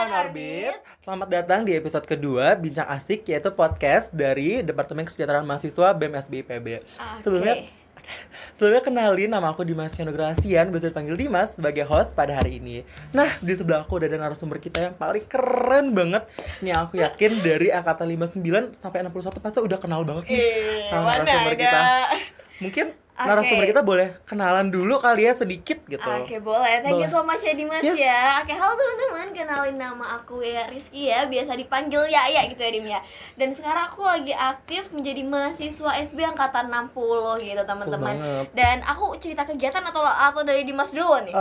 kawan Orbit. Selamat datang di episode kedua Bincang Asik, yaitu podcast dari Departemen Kesejahteraan Mahasiswa BEM SBIPB. Sebelumnya kenalin, nama aku Dimas Chandra-Grahasian, biasa dipanggil Dimas, sebagai host pada hari ini. Nah, di sebelah aku udah ada narasumber kita yang paling keren banget. Ini aku yakin dari angkatan 59 sampai 61 pasti udah kenal banget nih sama narasumber kita. Mungkin narasumber kita boleh kenalan dulu kali ya sedikit gitu. Oke, boleh. Thank you so much ya Dimas ya. Oke, halo teman-teman, kenalin nama aku ya Rizky ya, biasa dipanggil Yaya gitu ya Dim ya. Dan sekarang aku lagi aktif menjadi mahasiswa SB angkatan 60 gitu teman-teman. Dan aku cerita kegiatan atau dari Dimas dulu nih?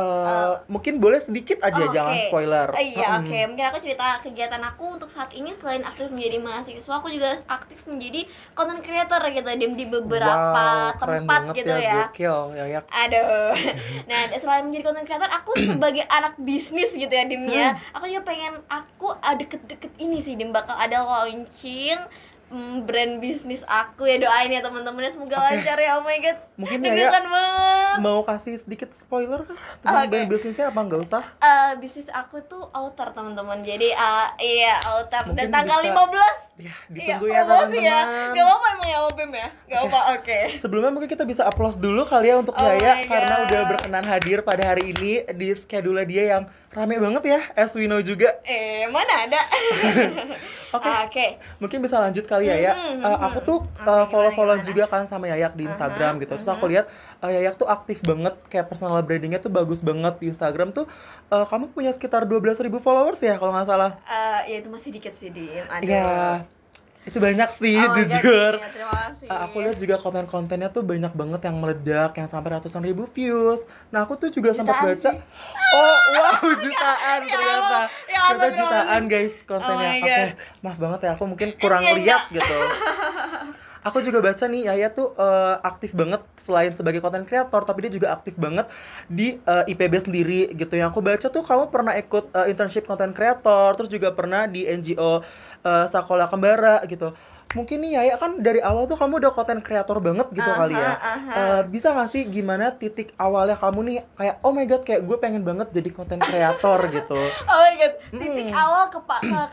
Mungkin boleh sedikit aja, jangan spoiler. Iya, oke. Mungkin aku cerita kegiatan aku untuk saat ini. Selain aktif menjadi mahasiswa, aku juga aktif menjadi content creator gitu Dim, di beberapa tempat gitu ya. Gokil, ya. Aduh. Nah, selain menjadi content creator, aku sebagai anak bisnis gitu ya Dim ya. Aku juga pengen deket-deket ini sih Dim, bakal ada launching brand bisnis aku ya, doain ya teman-teman, semoga lancar ya. Oh my god, mungkin ya banget. Mau kasih sedikit spoiler kah tentang brand bisnisnya apa nggak usah? Bisnis aku tuh outer teman-teman, jadi outer. Mungkin dan tanggal bisa, 15 ya, ditunggu ya teman-teman. Gak apa-apa emang ya OPM ya, gak apa. Sebelumnya mungkin kita bisa applause dulu kali ya untuk Yaya karena udah berkenan hadir pada hari ini di schedule dia yang rame banget ya, as we know juga. Mana ada. Oke. Mungkin bisa lanjut kali ya. Aku tuh follow-followan juga kan sama Yayak di Instagram gitu. Terus aku lihat Yayak tuh aktif banget, kayak personal brandingnya tuh bagus banget di Instagram tuh. Kamu punya sekitar 12.000 followers ya kalau nggak salah. Ya itu masih dikit sih Dim. Ya, itu banyak sih jujur. Ya, terima kasih. Aku lihat juga konten-kontennya tuh banyak banget yang meledak, yang sampai ratusan ribu views. Nah, aku tuh juga sempat baca. Sih. Jutaan ternyata. Ternyata jutaan guys kontennya. Oke, maaf banget ya, aku mungkin kurang lihat gitu. Aku juga baca nih, Yaya tuh aktif banget selain sebagai content creator, tapi dia juga aktif banget di IPB sendiri gitu. Yang aku baca tuh kamu pernah ikut internship content creator, terus juga pernah di NGO Sekolah Kembara gitu. Mungkin nih Yaya kan dari awal tuh kamu udah content creator banget gitu kali ya. Bisa gak sih gimana titik awalnya kamu nih kayak oh my god, kayak gue pengen banget jadi content creator gitu. Oh my god, titik awal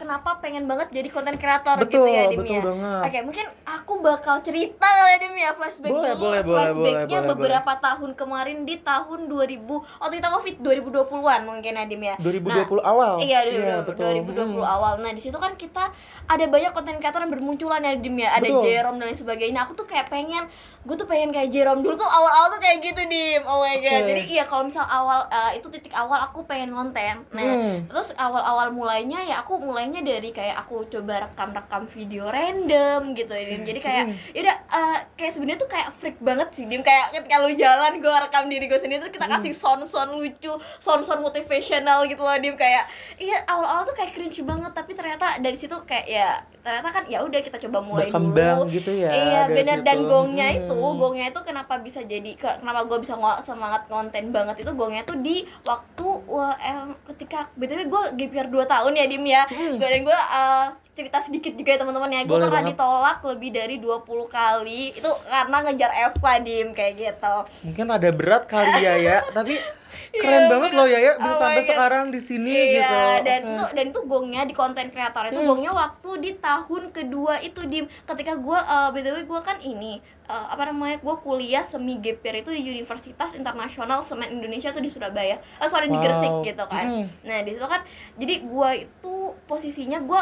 kenapa pengen banget jadi content creator gitu ya Dim ya. Oke, mungkin aku bakal cerita ya Dim ya, flashback boleh, flashbacknya beberapa tahun kemarin di tahun 2000 kita Covid 2020-an mungkin ya Dim ya. 2020 awal. Iya, betul. 2020 awal. Nah, di situ kan kita ada banyak content creator yang bermunculan ya Dim ya, ada Jerome dan lain sebagainya. Nah, aku tuh kayak gue tuh pengen kayak Jerome dulu tuh, awal-awal tuh kayak gitu Dim. Oh my god. Jadi iya, kalau misal awal itu titik awal aku pengen konten. Nah, terus awal-awal mulainya ya aku mulainya dari kayak aku coba rekam video random gitu ya Dim. Jadi kayak yaudah kayak sebenarnya tuh kayak freak banget sih Dim. Kayak ketika lu jalan gue rekam diri gue sendiri, tuh kita kasih sound lucu, sound motivational gitu loh Dim. Kayak iya, awal-awal tuh kayak cringe banget, tapi ternyata dari situ kayak ya ternyata kan ya udah kita coba mulai berkembang dulu gitu ya. Iya benar. Dan gongnya itu kenapa bisa jadi, kenapa gue bisa semangat konten banget itu, gongnya tuh di waktu ketika BTW gue gap year 2 tahun ya Dim ya. Dan gue cerita sedikit juga ya teman-teman ya, gue pernah ditolak lebih dari 20 kali itu karena ngejar Eva Dim, kayak gitu. Mungkin ada berat kali ya tapi keren banget loh Yaya bisa sampai sekarang di sini gitu. Dan itu gongnya di konten kreator itu gongnya waktu di tahun kedua itu Dim, ketika gue BTW gue kan ini gue kuliah semi gap year itu di Universitas Internasional Semen Indonesia tuh di Surabaya, di Gresik gitu kan. Nah di situ kan jadi gue itu posisinya gue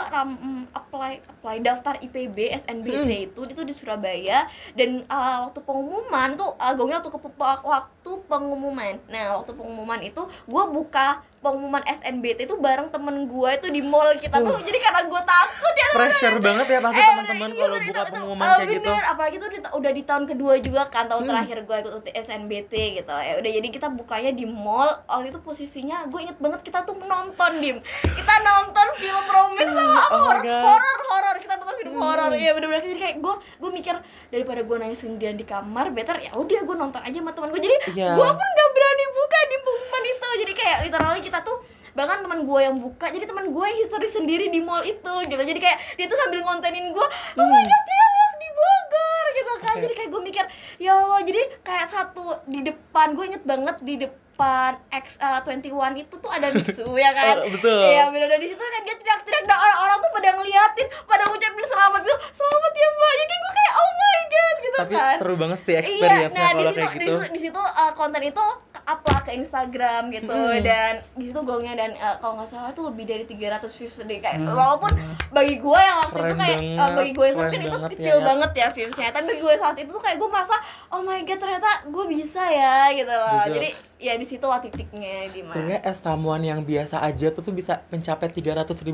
apply daftar IPB SNBT itu di Surabaya. Dan waktu pengumuman tuh gongnya waktu pengumuman. Nah waktu pengumuman itu gue buka pengumuman SNBT itu bareng temen gue itu di mall kita tuh. Jadi karena gue takut ya, pressure banget ya pasti teman-teman kalau buka pengumuman kayak gitu. Apalagi tuh udah di tahun kedua juga kan, tahun terakhir gue ikut SNBT gitu ya. Udah jadi kita bukanya di mall. Waktu itu posisinya gue inget banget, kita tuh menonton Dim, kita nonton film romance sama horor. Kita nonton film horor. Iya bener-bener. Jadi kayak gue mikir daripada gue nangis sendirian di kamar, better ya udah gue nonton aja sama teman gue. Jadi gue pun gak berani buka di pengumuman itu. Jadi kayak literally kita tuh, bahkan teman gue yang buka, jadi teman gue yang history sendiri di mall itu gitu. Jadi kayak dia tuh sambil ngontenin gue, oh my god ya Mas di Bogor gitu kan. jadi kayak gue mikir ya Allah, jadi kayak satu di depan, gue inget banget di depan X21 itu tuh ada biksu ya kan. Betul. Iya bener, di situ kan dia teriak-teriak dan orang-orang tuh pada ngeliatin, pada ngucapin selamat gitu, selamat ya Mbak. Jadi gue kayak oh my god gitu. Tapi kan. seru banget sih experience-nya kalau kayak gitu. Di situ konten itu upload ke Instagram gitu, dan di situ goalnya dan kalau nggak salah tuh lebih dari 300 views deh kayak. Walaupun bagi gue yang waktu itu kayak bagi gue yang saat itu kecil banget ya viewsnya, tapi bagi gue saat itu tuh kayak gue merasa oh my god ternyata gue bisa ya gitu loh. Jujur. Jadi ya di situ lah titiknya Dimas. Sebenarnya as someone yang biasa aja tuh bisa mencapai 300.000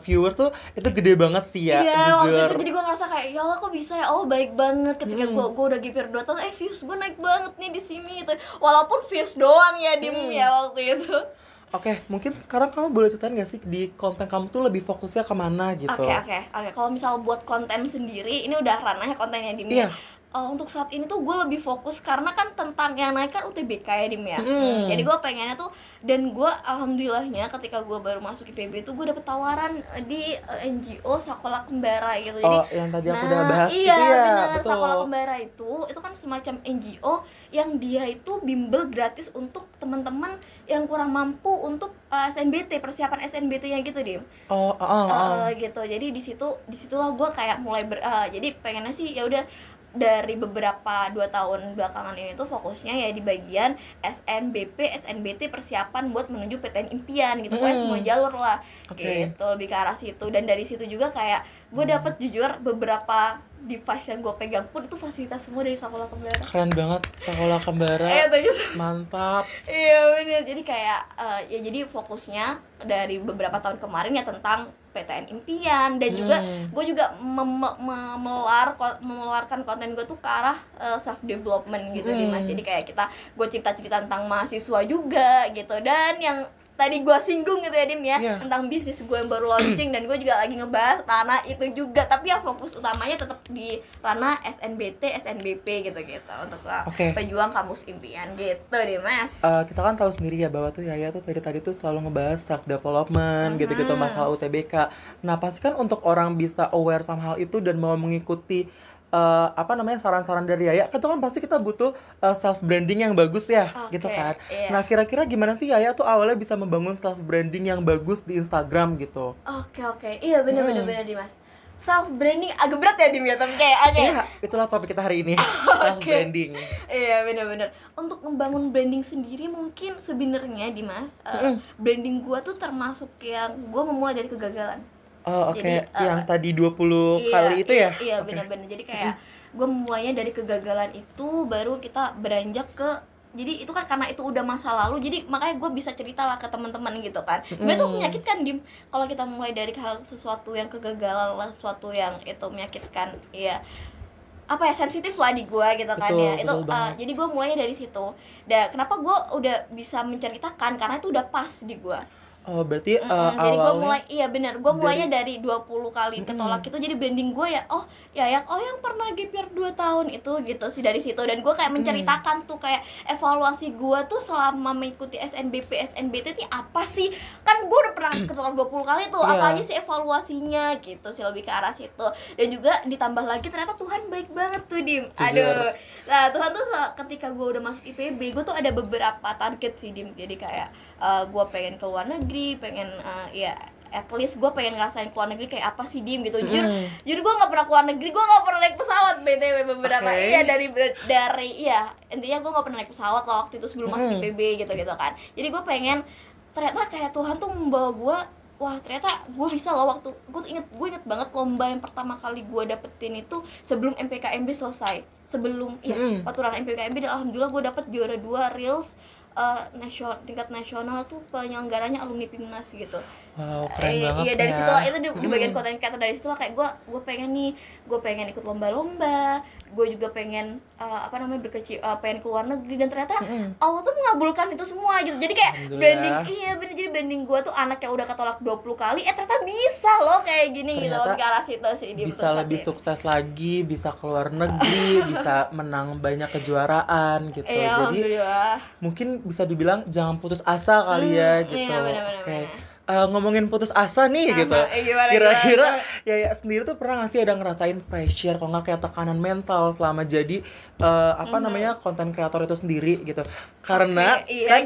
viewers tuh itu gede banget sih ya, iya, jujur. waktu itu jadi gue ngerasa kayak ya Allah kok bisa ya, oh baik banget ketika gue udah GPR 2 tahun, views gue naik banget nih di sini gitu. Walaupun views doang ya Dim ya waktu itu. Oke, mungkin sekarang kamu boleh ceritain gak sih di konten kamu tuh lebih fokusnya kemana gitu? Oke. Kalau misal buat konten sendiri, ini udah ranahnya kontennya Dim ya. Untuk saat ini tuh gue lebih fokus karena kan tentang yang naik kan UTBK ya Dim ya. Jadi gue pengennya tuh, dan gue alhamdulillahnya ketika gue baru masuk IPB tuh gue dapet tawaran di NGO Sekolah Kembara gitu. Jadi yang tadi aku udah bahas iya, itu ya, bener, betul. Sekolah Kembara itu kan semacam NGO yang dia itu bimbel gratis untuk teman-teman yang kurang mampu untuk SNBT, persiapan SNBT-nya gitu Dim. Gitu. Jadi disitulah gue kayak mulai jadi pengennya sih ya udah dari beberapa 2 tahun belakangan ini tuh fokusnya ya di bagian SNBP, SNBT persiapan buat menuju PTN impian gitu, kayak semua jalur lah gitu, lebih ke arah situ. Dan dari situ juga kayak gue dapet jujur beberapa device yang gue pegang pun itu fasilitas semua dari Sekolah Kembara. Keren banget Sekolah Kembara. Mantap. Iya bener, jadi kayak ya jadi fokusnya dari beberapa tahun kemarin ya tentang PTN impian, dan juga gue juga memelarkan konten gue tuh ke arah self development gitu Dimas. Jadi kayak gue cerita-cerita tentang mahasiswa juga gitu, dan yang tadi gue singgung gitu ya Dim ya, tentang bisnis gue yang baru launching, dan gue juga lagi ngebahas ranah itu juga, tapi ya fokus utamanya tetap di ranah SNBT, SNBP gitu-gitu untuk pejuang kampus impian gitu Dimas. Kita kan tahu sendiri ya bahwa tuh Yaya tuh tadi tuh selalu ngebahas self development gitu-gitu, masalah UTBK. Nah pasti kan untuk orang bisa aware sama hal itu dan mau mengikuti saran-saran dari Yaya, kan pasti kita butuh self branding yang bagus ya, gitu kan. Nah kira-kira gimana sih Yaya tuh awalnya bisa membangun self branding yang bagus di Instagram gitu? Oke, iya benar Dimas. Self branding agak berat ya Dim ya, tapi kayak iya, itulah topik kita hari ini. Self branding. Iya benar. Untuk membangun branding sendiri mungkin sebenarnya Dimas, branding gua tuh termasuk yang gua memulai dari kegagalan. Jadi, yang tadi 20 kali itu ya? Iya, benar-benar. Jadi kayak gue mulainya dari kegagalan itu, baru kita beranjak ke, jadi itu kan karena itu udah masa lalu, jadi makanya gue bisa cerita lah ke teman-teman gitu kan. Sebenarnya tuh menyakitkan Dim, kalau kita mulai dari hal sesuatu yang kegagalan lah, sesuatu yang itu menyakitkan, ya sensitif lah di gue gitu kan. Jadi gue mulainya dari situ. Dan kenapa gue udah bisa menceritakan, karena itu udah pas di gue. Berarti jadi gue mulainya dari 20 kali ketolak itu, jadi branding gue ya yang pernah GPR 2 tahun itu gitu sih dari situ. Dan gue kayak menceritakan tuh kayak evaluasi gue tuh selama mengikuti SNBP, SNBT ini apa sih, kan gue udah pernah ketolak 20 kali tuh, apa aja sih evaluasinya gitu sih, lebih ke arah situ. Dan juga ditambah lagi ternyata Tuhan baik banget tuh Dim. Aduh, nah Tuhan tuh ketika gue udah masuk IPB, gue tuh ada beberapa target sih Dim. Jadi kayak gue pengen ke luar negeri, pengen at least gue pengen ngerasain keluar negeri kayak apa sih Dim gitu. Jujur gue nggak pernah keluar negeri, gue nggak pernah naik pesawat BTW beberapa. Intinya gue nggak pernah naik pesawat lah waktu itu sebelum masuk IPB gitu kan. Jadi gue pengen, ternyata kayak Tuhan tuh membawa gue, wah ternyata gue bisa loh. Waktu gue inget banget lomba yang pertama kali gue dapetin itu sebelum MPKMB selesai, waktu ranah MPKMB, dan alhamdulillah gue dapet juara 2 Reels tingkat nasional tuh penyelenggaranya alumni PIMNAS gitu. Wow, keren banget. Iya, dari situ itu di bagian konten kreator, dari situ kayak gue pengen ikut lomba-lomba, gue juga pengen pengen keluar negeri, dan ternyata Allah tuh mengabulkan itu semua gitu. Jadi kayak branding, jadi branding gue tuh anak yang udah ketolak 20 kali, ternyata bisa loh kayak gini ternyata gitu loh, ke arah situ sih. Bisa lebih sukses lagi, bisa keluar negeri, bisa menang banyak kejuaraan gitu. Jadi mungkin bisa dibilang jangan putus asa kali ya gitu. Oke. ngomongin putus asa nih gitu. Kira-kira ya sendiri tuh pernah nggak sih ada ngerasain pressure, kalau nggak kayak tekanan mental selama jadi namanya konten kreator itu sendiri gitu? Karena kan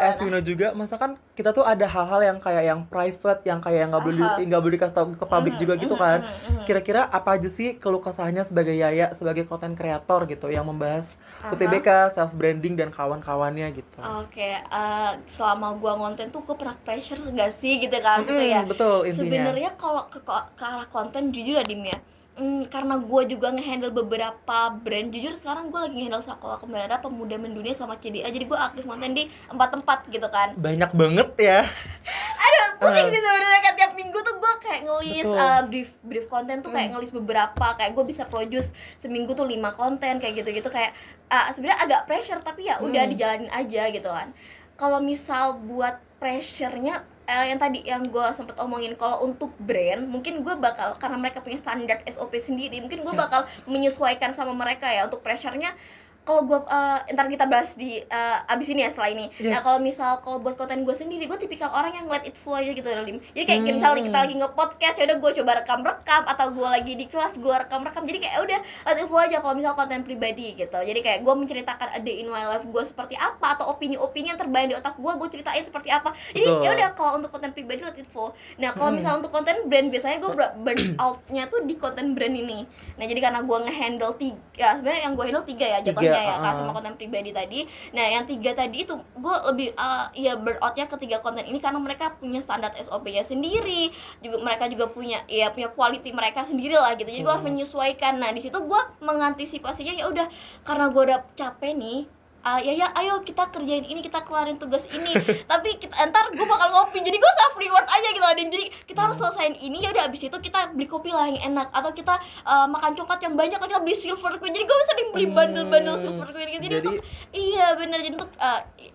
as we know juga, masa kan kita tuh ada hal-hal yang kayak yang private, yang kayak yang nggak boleh dikasih tahu ke publik juga gitu kan. Kira-kira apa aja sih keluh kesahnya sebagai Yaya sebagai konten kreator gitu yang membahas UTBK, self branding dan kawan-kawannya gitu? Selama gua ngonten tuh gua pernah pressure enggak sih gitu kan, ya. Betul, intinya. Sebenarnya kalau ke arah konten jujur ya Dim ya. Karena gue juga nge-handle beberapa brand, jujur sekarang gue lagi nge-handle Sekolah Kembara, Pemuda Mendunia, sama CDA. Jadi gue aktif konten di 4 tempat gitu kan. Banyak banget ya. Aduh, pusing sih sebenarnya, kan tiap minggu tuh gue kayak ngelis brief konten tuh kayak ngelis beberapa, kayak gue bisa produce seminggu tuh 5 konten kayak gitu-gitu, kayak sebenarnya agak pressure tapi ya udah dijalanin aja gitu kan. Kalau misal buat pressure-nya yang tadi yang gue sempet omongin, kalau untuk brand mungkin gue bakal, karena mereka punya standar SOP sendiri, mungkin gue bakal menyesuaikan sama mereka ya untuk pressure-nya. Kalau gue ntar kita bahas di abis ini ya, setelah ini. Nah kalau buat konten gue sendiri, gue tipikal orang yang let it flow aja gitu Lim. Jadi kayak misalnya kita lagi nge-podcast, ya udah gue coba rekam, atau gue lagi di kelas gue rekam. Jadi kayak udah let it flow aja kalau misal konten pribadi gitu. Jadi kayak gue menceritakan a day in my life gue seperti apa, atau opini-opini yang terbayang di otak gue ceritain seperti apa. Jadi ya udah, kalau untuk konten pribadi let it flow. Nah kalau misal untuk konten brand, biasanya gue burn out-nya tuh di konten brand ini. Nah jadi karena gue nge-handle 3, sebenarnya yang gue handle 3 ya jatuhnya ya kan, sama konten pribadi tadi. Nah yang 3 tadi itu gue lebih burnout-nya ke 3 konten ini karena mereka punya standar SOP-nya sendiri, juga mereka juga punya quality mereka sendiri lah gitu. Jadi gue harus menyesuaikan. Nah di situ gue mengantisipasinya, ya udah karena gue udah capek nih, ayo kita kerjain ini, kita kelarin tugas ini. Tapi ntar gue bakal ngopi, jadi gue self reward aja gitu Adim. Jadi kita harus selesain ini, ya udah abis itu kita beli kopi lah yang enak, atau kita makan coklat yang banyak, atau kita beli silver queen. Jadi gue sering beli bundle silver queen gitu. Jadi untuk bener, jadi untuk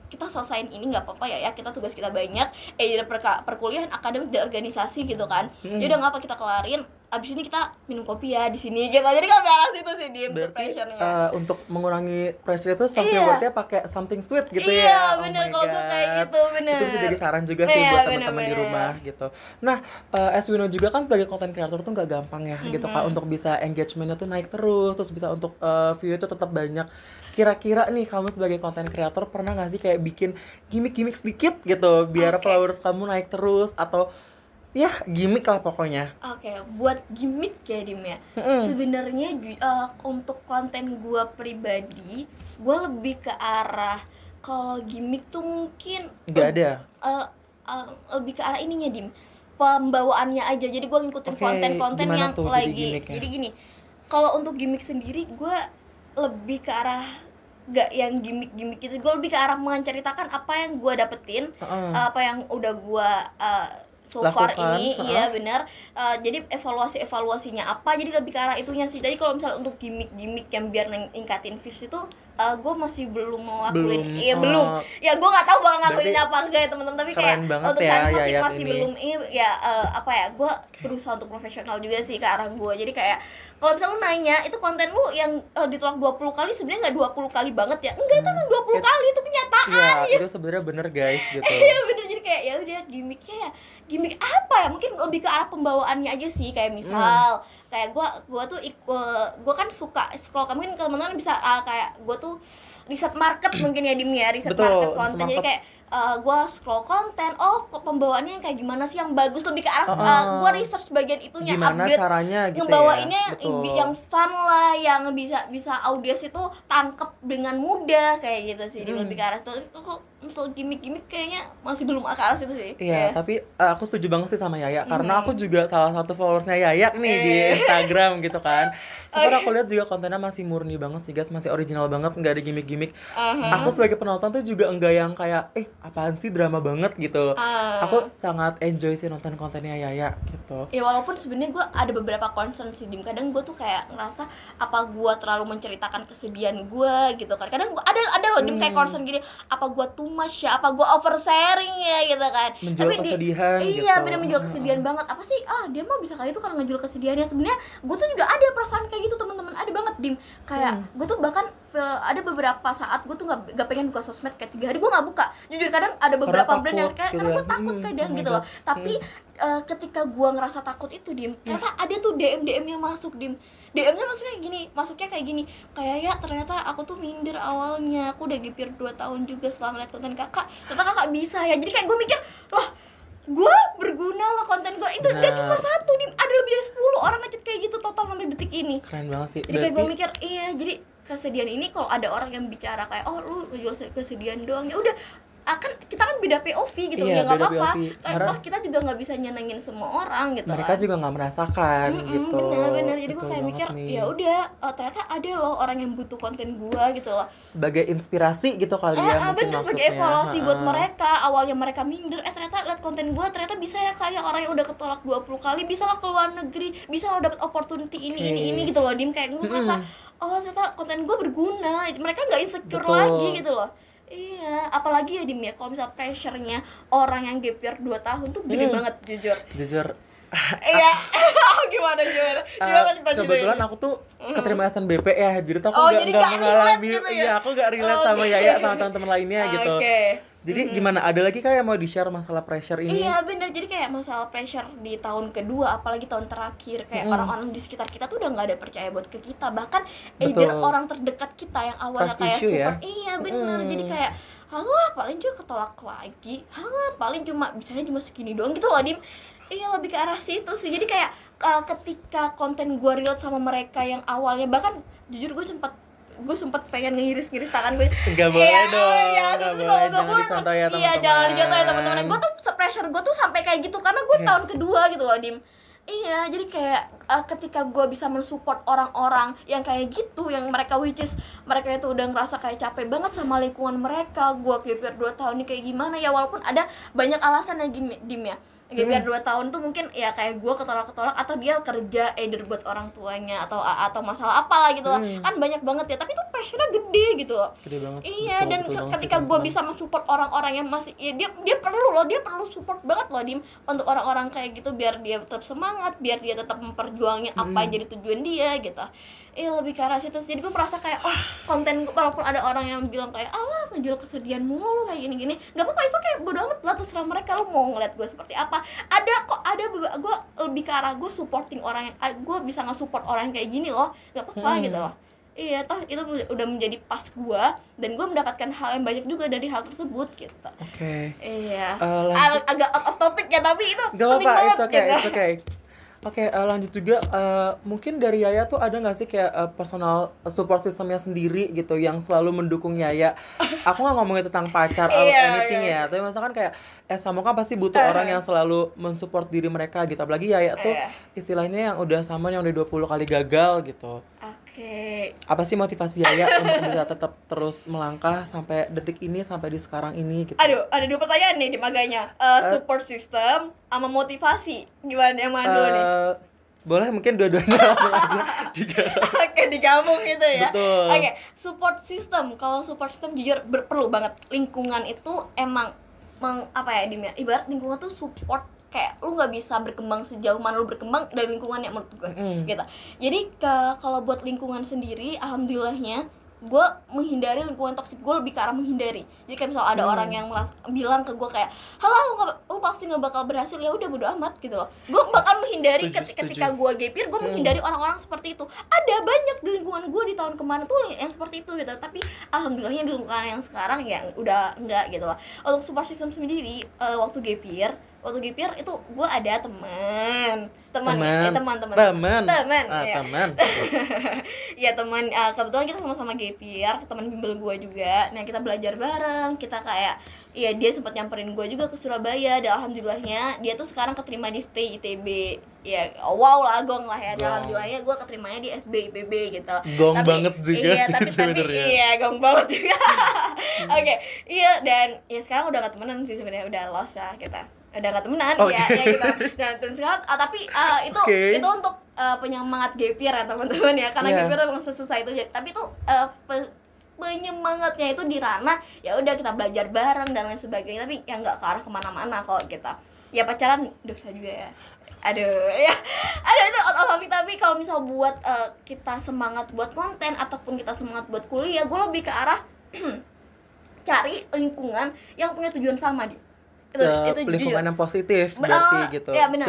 kita selesain ini nggak apa-apa ya, kita tugas kita banyak, dari perkuliahan, akademik, dan organisasi gitu kan. Ya udah nggak apa, kita kelarin, abis ini kita minum kopi ya di sini gitu. Jadi kalau beres itu sih Dim. Berarti untuk mengurangi pressure itu self rewardnya pakai something sweet gitu ya. Iya bener, kalau gue kayak gitu bener. Itu bisa jadi saran juga sih buat teman-teman di rumah gitu. Nah as we know juga kan sebagai content creator tuh nggak gampang ya gitu kan, untuk bisa engagementnya tuh naik terus bisa untuk view itu tetap banyak. Kira-kira nih kamu sebagai content creator pernah nggak sih kayak bikin gimmick sedikit gitu biar followers kamu naik terus, atau ya gimmick lah pokoknya? Buat gimmick ya Dim ya. Sebenarnya untuk konten gue pribadi, gue lebih ke arah, kalau gimmick tuh mungkin nggak ada. Lebih ke arah ininya Dim, pembawaannya aja. Jadi gue ngikutin konten-konten yang lagi. Jadi gini, kalau untuk gimmick sendiri gue lebih ke arah gak yang gimmick gitu. Gue lebih ke arah menceritakan apa yang gue dapetin, apa yang udah gue so far ini, iya benar. Jadi evaluasinya apa, jadi lebih ke arah itunya sih. Jadi kalau misalnya untuk gimmick yang biar ningkatin views itu, gue masih belum ngelakuin. Belum. Ya gue nggak tahu bakal ngelakuin apa enggak ya teman-teman, tapi kayak untuk saat masih belum gue berusaha untuk profesional juga sih ke arah gue. Jadi kayak kalau misalnya lu nanya itu konten lu yang ditolak 20 kali, sebenarnya nggak 20 kali banget ya. Enggak, itu emang 20 kali, itu kenyataan. Iya, itu sebenarnya bener guys gitu. Iya bener, jadi kayak ya udah gimmicknya ya gimmick apa ya, mungkin lebih ke arah pembawaannya aja sih. Kayak misal kayak gue kan suka scroll, mungkin teman-teman bisa kayak gue tuh riset market mungkin ya Dim ya, riset market konten. Jadi kayak gue scroll konten, pembawaannya yang kayak gimana sih yang bagus, lebih ke arah gue research bagian itunya, gimana upgrade caranya gitu ngebawainnya ya. yang fun lah, yang bisa audiens itu tangkep dengan mudah kayak gitu sih. Lebih ke arah itu. Misal gimmick kayaknya masih belum akal situ sih. Iya, tapi aku setuju banget sih sama Yaya, karena aku juga salah satu followersnya Yaya nih di Instagram gitu kan. Sekarang aku lihat juga kontennya masih murni banget sih guys, masih original banget, nggak ada gimmick. Aku sebagai penonton tuh juga enggak yang kayak apaan sih drama banget gitu. Aku sangat enjoy sih nonton kontennya Yaya gitu. Ya walaupun sebenarnya gue ada beberapa concern sih Dim. Kadang gue tuh kayak ngerasa apa gue terlalu menceritakan kesedihan gue gitu kan. Kadang ada loh Dim kayak concern gini, apa gue too much ya, apa gue oversharing ya gitu kan. Menjual kesedihan gitu. Iya bener, menjual kesedihan banget. Apa sih dia mah bisa kayak itu karena ngejual kesedihannya. Sebenarnya gue tuh juga ada perasaan kayak gitu teman-teman, ada banget Dim. Kayak gue tuh bahkan ada beberapa saat gue tuh gak pengen buka sosmed, kayak 3 hari gue gak buka. Jujur kadang ada beberapa brand yang gitu karena gue takut kadang gitu loh. Tapi ketika gue ngerasa takut itu Dim, karena ada tuh DM yang masuk Dim. DM-nya masuknya kayak gini, kayak ya ternyata aku tuh minder awalnya, aku udah gipir 2 tahun juga setelah ngeliat konten kakak, ternyata kakak bisa ya. Jadi kayak gue mikir, loh gue berguna loh konten gue itu. Gak cuma satu Dim, ada lebih dari 10 orang ngechat kayak gitu total sampai detik ini. Keren banget sih. Jadi kayak gue mikir, iya jadi kesedihan ini kalau ada orang yang bicara kayak oh lu ngejual kesedihan doang, ya udah akan kita kan beda POV gitu, ya nggak apa-apa. Toh kita juga nggak bisa nyenengin semua orang gitu. Mereka juga nggak merasakan gitu. Bener. Jadi gue kayak mikir ya udah ternyata ada loh orang yang butuh konten gue gitu loh. Sebagai inspirasi gitu kali ya mungkin maksudnya. Sebagai evaluasi buat mereka. Awalnya mereka minder, ternyata lihat konten gue ternyata bisa ya kayak orang yang udah ketolak 20 kali bisa lah ke luar negeri, bisa lo dapet opportunity ini gitu loh Dim. Kayak gue merasa oh ternyata konten gue berguna, mereka nggak insecure lagi gitu loh. Iya, apalagi ya Dim ya, kalau misal pressure-nya orang yang gap year 2 tahun tuh gede banget jujur. Iya, gimana? Kebetulan aku tuh keterima SNBP ya, jadi tuh aku nggak mengalami gitu ya? Iya, aku nggak relate sama Yaya sama teman-teman lainnya gitu. Jadi gimana, ada lagi kayak mau di-share masalah pressure ini? Iya bener, jadi kayak masalah pressure di tahun kedua, apalagi tahun terakhir, kayak orang-orang di sekitar kita tuh udah gak ada percaya buat ke kita. Bahkan either orang terdekat kita yang awalnya kayak support, iya bener. Jadi kayak, halah paling juga ketolak lagi, halah paling bisanya cuma segini doang gitu loh Dim. Iya lebih ke arah situ sih. Jadi kayak ketika konten gue relate sama mereka yang awalnya, bahkan jujur gue sempat pengen ngiris tangan gue. Enggak boleh dong. Enggak boleh, jangan dicontoh ya teman-teman. Iya, jangan dicontoh ya teman-teman. Gue tuh pressure gue tuh sampai kayak gitu karena gue tahun kedua gitu loh, Dim. Iya, jadi kayak ketika gue bisa mensupport orang-orang yang kayak gitu, yang mereka mereka itu udah ngerasa kayak capek banget sama lingkungan mereka. Gue gapir 2 tahun ini kayak gimana ya, walaupun ada banyak alasan ya Dim ya. Gapir 2 tahun tuh mungkin ya kayak gue ketolak atau dia kerja either buat orang tuanya atau masalah apalah gitu loh. Kan banyak banget ya, tapi tuh pressure-nya gede gitu loh. Gede banget. Iya, betul, dan ketika gue bisa mensupport orang-orang yang masih ya dia perlu support banget loh Dim untuk orang-orang kayak gitu, biar dia tetap semangat, biar dia tetap memperjuangin apa yang jadi tujuan dia gitu. Lebih ke arah situ. Jadi gue merasa kayak konten gue, walaupun ada orang yang bilang kayak ngejual kesedihan mulu kayak gini-gini, nggak apa-apa, itu kayak bodo amat lah, terserah mereka lo mau ngeliat gue seperti apa. Ada gue lebih ke arah gue supporting orang yang gue bisa nge-support orang yang kayak gini loh, nggak apa-apa gitu loh. Iya, toh itu udah menjadi pas gue, dan gue mendapatkan hal yang banyak juga dari hal tersebut gitu. Iya. Agak out of topic ya, tapi itu penting banget. It's okay. Oke, lanjut juga, mungkin dari Yaya tuh ada nggak sih kayak personal support systemnya sendiri gitu yang selalu mendukung Yaya? Aku nggak ngomongin tentang pacar or anything ya, tapi misalkan kayak sama kan pasti butuh orang yang selalu mensupport diri mereka gitu. Apalagi Yaya tuh istilahnya yang udah 20 kali gagal gitu. Apa sih motivasi Yaya untuk bisa tetap terus melangkah sampai detik ini, sampai di sekarang ini gitu? Aduh, ada 2 pertanyaan nih di maganya. Support system sama motivasi. Gimana yang mana dulu nih? Boleh mungkin dua-duanya digabung gitu ya. Betul. Support system. Kalau support system jujur perlu banget. Lingkungan itu emang Dim ya? Ibarat lingkungan tuh support, kayak lu nggak bisa berkembang sejauh mana lu berkembang dari lingkungannya menurut gue gitu. Jadi kalau buat lingkungan sendiri, alhamdulillahnya gue menghindari lingkungan toksik. Gue lebih ke arah menghindari. Jadi kayak misal ada orang yang bilang ke gue kayak, halah lu pasti nggak bakal berhasil, ya udah bodo amat gitu loh. Gue bakal menghindari ketika gue gapir, gue menghindari orang-orang seperti itu. Ada banyak di lingkungan gue di tahun kemarin tuh yang seperti itu gitu. Tapi alhamdulillahnya di lingkungan yang sekarang ya udah enggak gitu loh. Untuk support system sendiri, waktu gapir itu gue ada teman ya teman, kebetulan kita sama-sama gapir, teman bimbel gue juga. Nah kita belajar bareng, kita kayak ya dia sempat nyamperin gue juga ke Surabaya, dan alhamdulillahnya dia tuh sekarang keterima di STI ITB. Ya wow lah, gong lah ya. Alhamdulillahnya gue keterimanya di SB IPB gitu. Gong banget juga. Iya, tapi iya gong banget juga. Iya, dan ya sekarang udah gak temenan sih sebenarnya, udah lost lah kita. Udah gak temenan ya gitu. Dan sekarang tapi itu untuk penyemangat gapir ya teman-teman ya, karena gapir emang sesusah itu. Tapi itu penyemangatnya itu di ranah ya udah kita belajar bareng dan lain sebagainya, tapi yang nggak ke arah kemana-mana kok kita. Ya pacaran dosa juga ya. Aduh itu out of topic. Tapi kalau misal buat kita semangat buat konten ataupun kita semangat buat kuliah, gue lebih ke arah cari lingkungan yang punya tujuan sama di itu lingkungan yang positif berarti gitu, ya bener,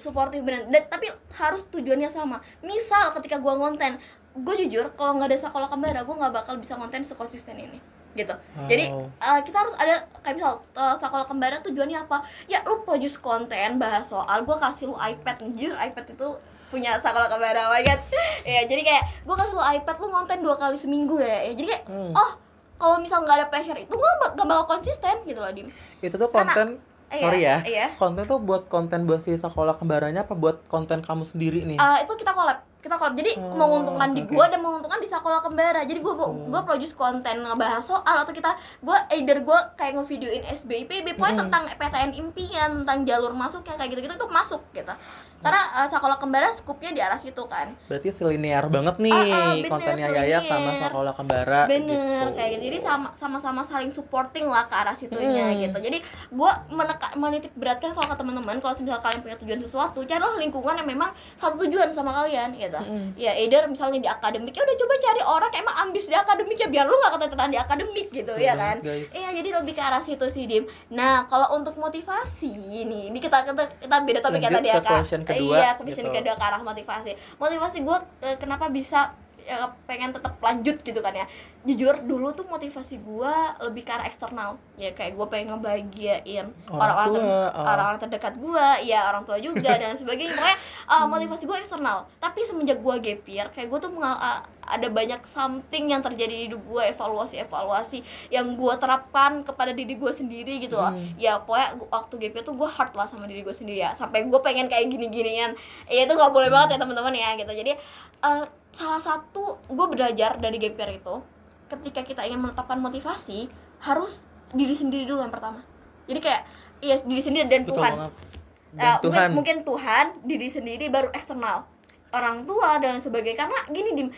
suportif bener. Dan tapi harus tujuannya sama. Misal ketika gue ngonten, gue jujur kalau nggak ada Sekolah Kembara gue nggak bakal bisa ngonten sekonsisten ini gitu. Jadi kita harus ada kayak misal Sekolah Kembara tujuannya apa? Ya lu produce konten bahas soal, gue kasih lu iPad, jujur iPad itu punya Sekolah Kembara banget. Ya jadi kayak gue kasih lu iPad, lu ngonten 2 kali seminggu ya. Jadi kayak kalau misal nggak ada pressure itu gue gak bakal konsisten gitu loh, Dim. Itu tuh konten konten tuh buat konten buat si Sekolah Kembaranya apa buat konten kamu sendiri nih? Itu kita collab. Jadi menguntungkan di gua dan menguntungkan di Sekolah Kembara. Jadi gua produce konten ngebahas soal, atau gua kayak ngevideoin SBIPB pokoknya tentang PTN impian, tentang jalur masuk kayak gitu-gitu tuh masuk gitu. Karena Sekolah Kembara skupnya di arah situ kan. Berarti selinear banget nih kontennya Yaya sama Sekolah Kembara. Bener, kayak gitu. Jadi sama-sama saling supporting lah ke arah situnya gitu. Jadi gua menitik beratkan kalau ke teman-teman, kalau misalnya kalian punya tujuan sesuatu, carilah lingkungan yang memang satu tujuan sama kalian gitu. Ya either misalnya di akademik, ya udah coba cari orang kayak emang ambis di akademik ya, biar lu gak keteteran di akademik gitu. Betul, ya kan. Iya, jadi lebih ke arah situ sih, Dim. Nah kalau untuk motivasi nih, kita beda topik ya tadi ya Kak. Question kedua ke arah motivasi gue kenapa bisa pengen tetap lanjut gitu kan ya. Jujur dulu tuh motivasi gue lebih ke arah eksternal, ya kayak gue pengen ngebahagiain orang-orang terdekat gue, ya orang tua juga dan sebagainya. Pokoknya motivasi gue eksternal. Tapi semenjak gue gap year, kayak gue tuh ada banyak something yang terjadi di hidup gue, evaluasi yang gue terapkan kepada diri gue sendiri gitu loh. Ya pokoknya waktu gap year tuh gue hard lah sama diri gue sendiri ya, sampai gue pengen kayak gini-ginian. Ya itu nggak boleh banget ya teman-teman ya gitu. Jadi salah satu gue belajar dari gap year itu, ketika kita ingin menetapkan motivasi harus diri sendiri dulu yang pertama. Jadi kayak diri sendiri dan Tuhan. Mungkin Tuhan, diri sendiri, baru eksternal, orang tua dan sebagainya. Karena gini Dim,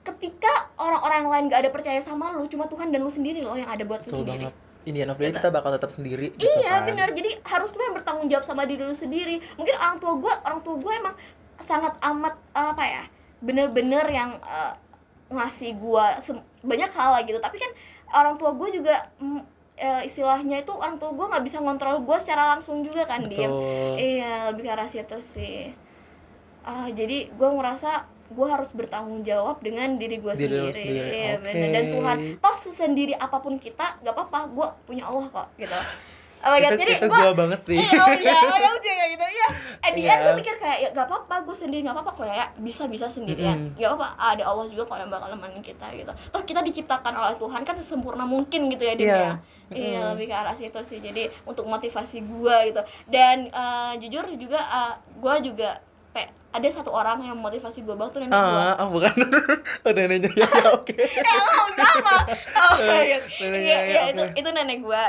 ketika orang-orang lain gak ada percaya sama lu, cuma Tuhan dan lu sendiri loh yang ada buat lu sendiri. Ini of the day kita bakal tetap sendiri gitu kan. Benar. Jadi harus lu yang bertanggung jawab sama diri lu sendiri. Mungkin orang tua gue emang sangat amat bener-bener yang ngasih gua banyak hal lah gitu. Tapi kan orang tua gua juga istilahnya itu orang tua gua nggak bisa ngontrol gua secara langsung juga kan. Dia lebih ke arah situ sih. Jadi gua ngerasa gua harus bertanggung jawab dengan diri gua sendiri. Iya benar. Dan Tuhan, toh sesendiri apapun kita nggak apa-apa, gua punya Allah kok gitu. Jadi gue banget sih. Iya lu juga kayak gitu. Iya. Di end gue mikir kayak ya gak apa-apa, gue sendiri gak apa-apa kok ya, bisa sendirian. Gak apa-apa, ada Allah juga kok yang bakal nemenin kita gitu. Toh kita diciptakan oleh Tuhan kan sesempurna mungkin gitu ya dia. Iya, lebih ke arah situ sih. Jadi untuk motivasi gue gitu. Dan jujur juga gue juga ada satu orang yang motivasi gue banget tuh nenek gue. Bukan. Neneknya ya oke. Sama. Neneknya itu nenek gue.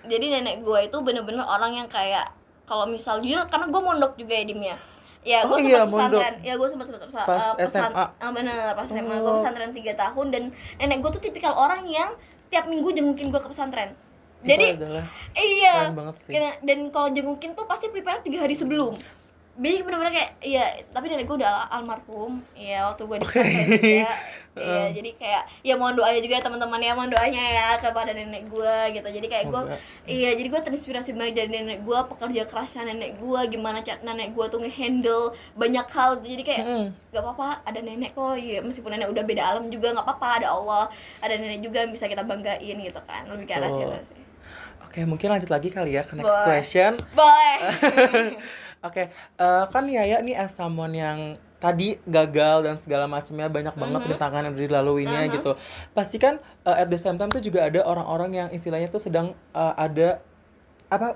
Jadi nenek gue itu bener-bener orang yang kayak kalau misal jujur, karena gue mondok juga ya Dim ya. Ya gue sempat pesantren. Ya gue sempat pas SMA. Bener, pas SMA gue pesantren 3 tahun. Dan nenek gue tuh tipikal orang yang tiap minggu jengukin gue ke pesantren. Jadi iya. Dan kalau jengukin tuh pasti prepare 3 hari sebelum. Jadi bener-bener kayak tapi nenek gue udah almarhum ya waktu gue di pesantren juga. Iya, jadi kayak ya mohon doanya juga ya teman-teman ya, mohon doanya ya kepada nenek gue gitu. Jadi kayak gue jadi gue terinspirasi banget dari nenek gue, pekerja kerasnya nenek gue, gimana nenek gue tuh ngehandle banyak hal. Jadi kayak gak apa-apa ada nenek kok ya, meskipun nenek udah beda alam juga gak apa-apa, ada Allah, ada nenek juga yang bisa kita banggain gitu kan. Lebih ke arah situ sih. Oke, mungkin lanjut lagi kali ya ke next question. Boleh. Oke, kan Yaya nih as someone yang tadi gagal dan segala macamnya, banyak banget rintangan yang dilaluinya gitu. Pasti kan at the same time tuh juga ada orang-orang yang istilahnya tuh sedang ada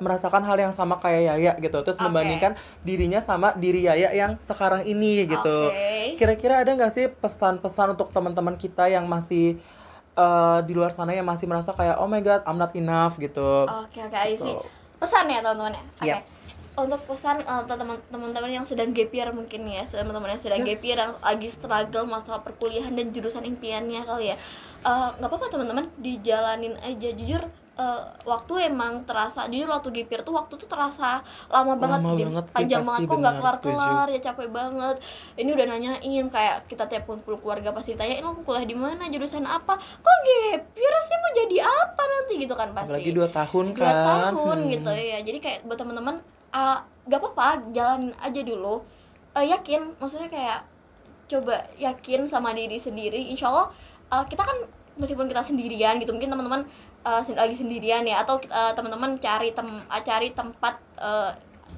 merasakan hal yang sama kayak Yaya gitu. Terus membandingkan dirinya sama diri Yaya yang sekarang ini gitu. Kira-kira ada nggak sih pesan-pesan untuk teman-teman kita yang masih di luar sana yang masih merasa kayak oh my god I'm not enough gitu. Oke, I see. Pesan ya teman-teman ya. Untuk pesan teman-teman yang sedang gap year mungkin ya, teman-teman yang sedang gap year yang lagi struggle masalah perkuliahan dan jurusan impiannya kali ya. Nggak apa-apa teman-teman, dijalanin aja. Jujur waktu emang terasa, jujur waktu gap year tuh waktu tuh terasa lama banget, panjang banget, kok nggak kelar-kelar ya, capek banget. Ini udah nanyain kayak kita tiap kumpul keluarga pasti tanyain lo kuliah di mana, jurusan apa, kok gap year sih, mau jadi apa nanti gitu kan pasti. Apalagi 2 tahun kan. 2 tahun gitu ya. Jadi kayak buat teman-teman gak apa-apa, jalanin aja dulu. Yakin, maksudnya kayak coba yakin sama diri sendiri. Insya Allah kita kan meskipun kita sendirian gitu, mungkin teman-teman lagi sendirian ya, atau teman-teman cari tempat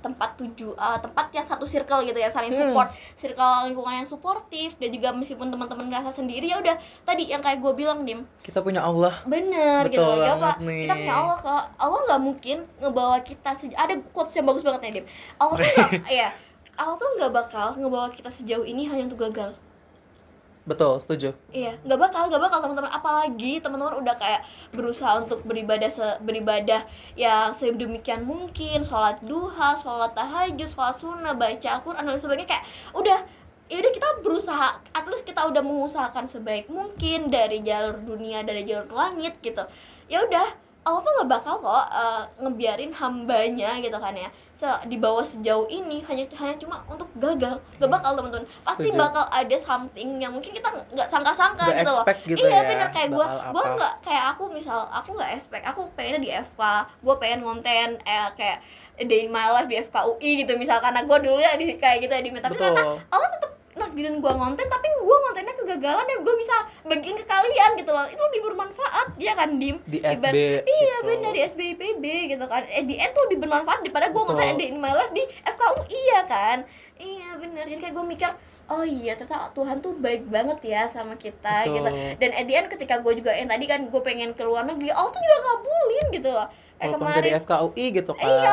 tempat yang satu circle gitu ya, saling support, circle lingkungan yang suportif, dan juga meskipun teman-teman merasa sendiri, ya udah tadi yang kayak gue bilang, Dim, kita punya Allah. Bener. Betul gitu ya, Pak. nih. Kita punya Allah, Allah nggak mungkin ngebawa kita ada quotes yang bagus banget ya, Dim. Allah tuh Allah tuh nggak bakal ngebawa kita sejauh ini hanya untuk gagal. Betul, setuju. Iya, nggak bakal teman-teman, apalagi teman-teman udah kayak berusaha untuk beribadah yang sedemikian mungkin, sholat duha, sholat tahajud, sholat sunnah, baca Al-Quran dan sebagainya, kayak udah kita berusaha, at least kita udah mengusahakan sebaik mungkin dari jalur dunia, dari jalur langit gitu. Ya udah, Allah tuh nggak bakal kok ngebiarin hambanya gitu kan ya, di bawah sejauh ini hanya cuma untuk gagal. Gak bakal, teman-teman, pasti bakal ada something yang mungkin kita nggak sangka-sangka gitu loh. Gitu iya ya, bener, kayak gue nggak, kayak aku nggak expect, aku pengennya di FK, gue pengen konten kayak day in my life di FKUI gitu misal, karena gue dulu ya kayak gitu ya, tapi ternyata Allah tetap nakdirin gue ngonten, tapi gue ngontennya kegagalan dan gue bisa bagiin ke kalian gitu loh. Itu lebih bermanfaat, ya kan, Dim? Di SB iya gitu. Bener, di SB IPB gitu kan. Di end tuh lebih bermanfaat daripada gue ngonten di my life di FKUI, ya kan? Iya bener, jadi kayak gue mikir, oh iya ternyata Tuhan tuh baik banget ya sama kita. Betul. Gitu. Dan at the end ketika gue juga yang tadi kan gue pengen ke luar negeri, Allah tuh juga ngabulin gitu loh. Walaupun kemarin, di FKUI gitu kan. Iya,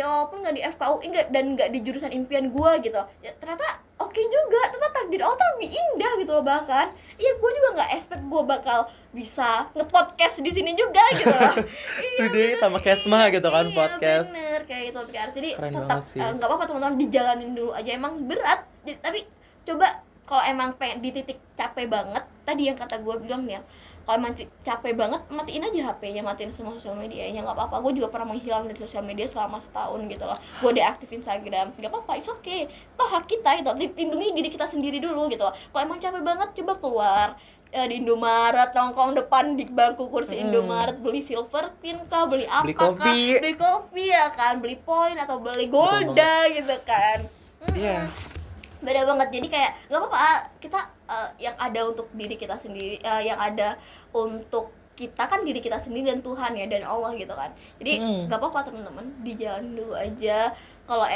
walaupun nggak di FKUI dan nggak di jurusan impian gue gitu, ya, ternyata oke juga, ternyata takdir Allah tuh lebih indah gitu loh. Bahkan iya, gue juga nggak expect gue bakal bisa nge-podcast di sini juga gitu loh. Today sama Kesma gitu kan, podcast. Iya bener, kayak gitu. Jadi tetap nggak apa-apa teman-teman, dijalanin dulu aja. Emang berat, tapi coba kalau emang pengen di titik capek banget, tadi yang kata gue bilang nih, kalau mati capek banget, matiin aja HP-nya, matiin semua sosial medianya, nggak apa-apa. Gue juga pernah menghilang dari sosial media selama setahun gitu loh. Gue deaktif Instagram, nggak apa-apa, it's okay. Toh hak kita gitu, lindungi diri kita sendiri dulu gitu loh. Kalau emang capek banget, coba keluar di Indomaret, nongkrong depan di bangku kursi Indomaret, beli silver pin kah, beli apa kah, beli kopi ya kan, beli poin atau beli golda gitu kan. Iya. Beda banget. Jadi kayak nggak apa-apa, kita yang ada untuk diri kita sendiri, yang ada untuk kita kan diri kita sendiri dan Tuhan ya, dan Allah gitu kan. Jadi nggak apa-apa teman-teman, dijalanin dulu aja. Kalau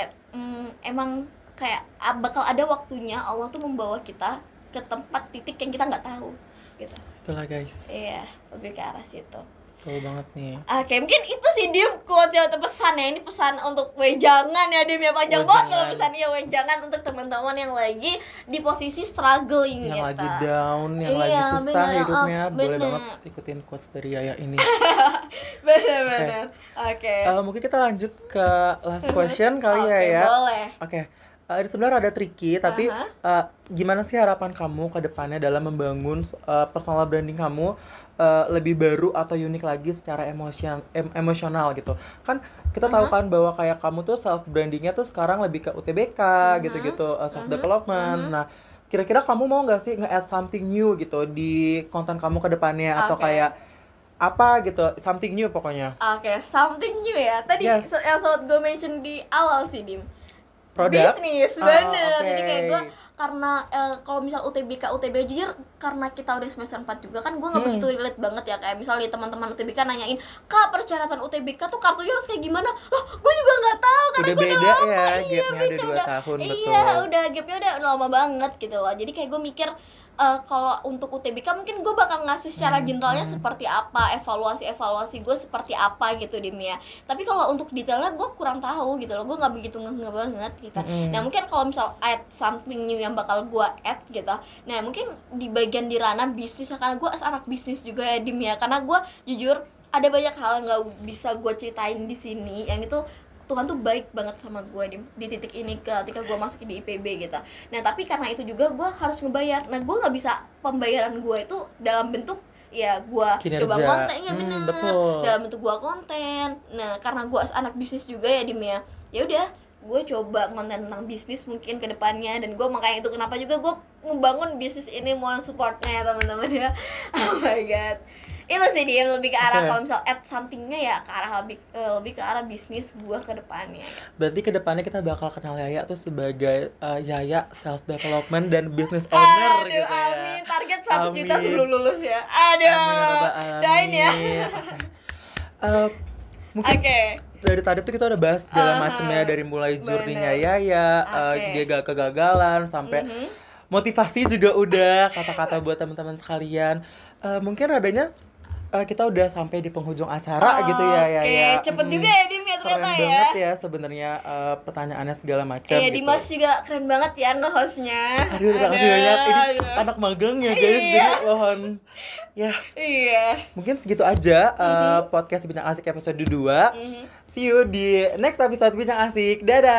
emang kayak bakal ada waktunya Allah tuh membawa kita ke tempat titik yang kita nggak tahu gitu. Itulah guys. Iya, lebih ke arah situ. Betul banget nih. Oke, mungkin itu sih Dim quote atau pesan ya. Ini pesan untuk wejangan ya, Dim, ya, panjang banget kalau pesan ya, wejangan untuk teman-teman yang lagi di posisi struggling yang gitu. Lagi down, yang lagi susah hidupnya, boleh banget ikutin quotes dari Yaya ini. Bener-bener. Oke. Mungkin kita lanjut ke last question kali ya. Boleh. Oke. Sebenarnya ada tricky, tapi gimana sih harapan kamu ke depannya dalam membangun personal branding kamu lebih baru atau unik lagi secara emosional gitu. Kan kita tahu kan bahwa kayak kamu tuh self brandingnya tuh sekarang lebih ke UTBK gitu-gitu, self development. Nah, kira-kira kamu mau nggak sih nge-add something new gitu di konten kamu ke depannya, atau kayak apa gitu, something new pokoknya. Oke, something new ya. Tadi yang sempat gue mention di awal sih, Dim. Produk? Bisnis, bener. Jadi kayak gue, karena kalau misal UTBK jujur, karena kita udah semester 4 juga kan, gue gak begitu relate banget ya. Kayak misalnya teman-teman UTBK nanyain, Kak, persyaratan UTBK tuh kartunya harus kayak gimana? Loh, gue juga gak tahu karena gue udah lama. Gapnya udah 2 tahun, betul. Iya, gapnya udah lama banget gitu loh. Jadi kayak gue mikir, kalau untuk UTBK mungkin gue bakal ngasih secara generalnya seperti apa, evaluasi gue seperti apa gitu, Dim ya. Tapi kalau untuk detailnya gue kurang tahu gitu loh, gue nggak begitu ngeh banget gitu. Nah mungkin kalau misal add something new yang bakal gue add gitu, nah mungkin di bagian di ranah bisnis, karena gue anak bisnis juga ya, Dim ya. Karena gue jujur ada banyak hal yang nggak bisa gue ceritain di sini, yang itu Tuhan tuh baik banget sama gue di titik ini ketika gue masuk di IPB gitu. Nah tapi karena itu juga gue harus ngebayar. Nah gue nggak bisa pembayaran gue itu dalam bentuk ya gua Kinerja. coba kontennya bener Betul. dalam bentuk gua konten. Nah karena gua anak bisnis juga ya Dim ya udah gue coba konten tentang bisnis mungkin ke depannya, dan gue makanya itu kenapa juga gue ngebangun bisnis ini, mohon supportnya ya teman-teman ya. Oh my god, itu sih dia lebih ke arah kalau misal add somethingnya ya ke arah lebih ke arah bisnis gue ke depannya. Berarti ke depannya kita bakal kenal Yaya tuh sebagai Yaya self development dan business owner gitu ya. Amin, target 100 juta sebelum lulus ya. Doain ya. Mungkin dari tadi tuh kita udah bahas segala macamnya, dari mulai journey-nya Yaya, dia kegagalan sampai motivasi juga udah, kata-kata buat teman-teman sekalian. Mungkin adanya kita udah sampai di penghujung acara gitu ya Yaya. Cepet juga ya Dim ya ternyata keren banget ya sebenarnya pertanyaannya segala macam gitu. Dimas juga keren banget ya nge-hostnya. Aduh, terima kasih banyak. Ini anak magang ya guys, jadi mohon ya. Iya. Mungkin segitu aja podcast Bincang Asik episode 2. See you di next episode Bincang Asik. Dadah.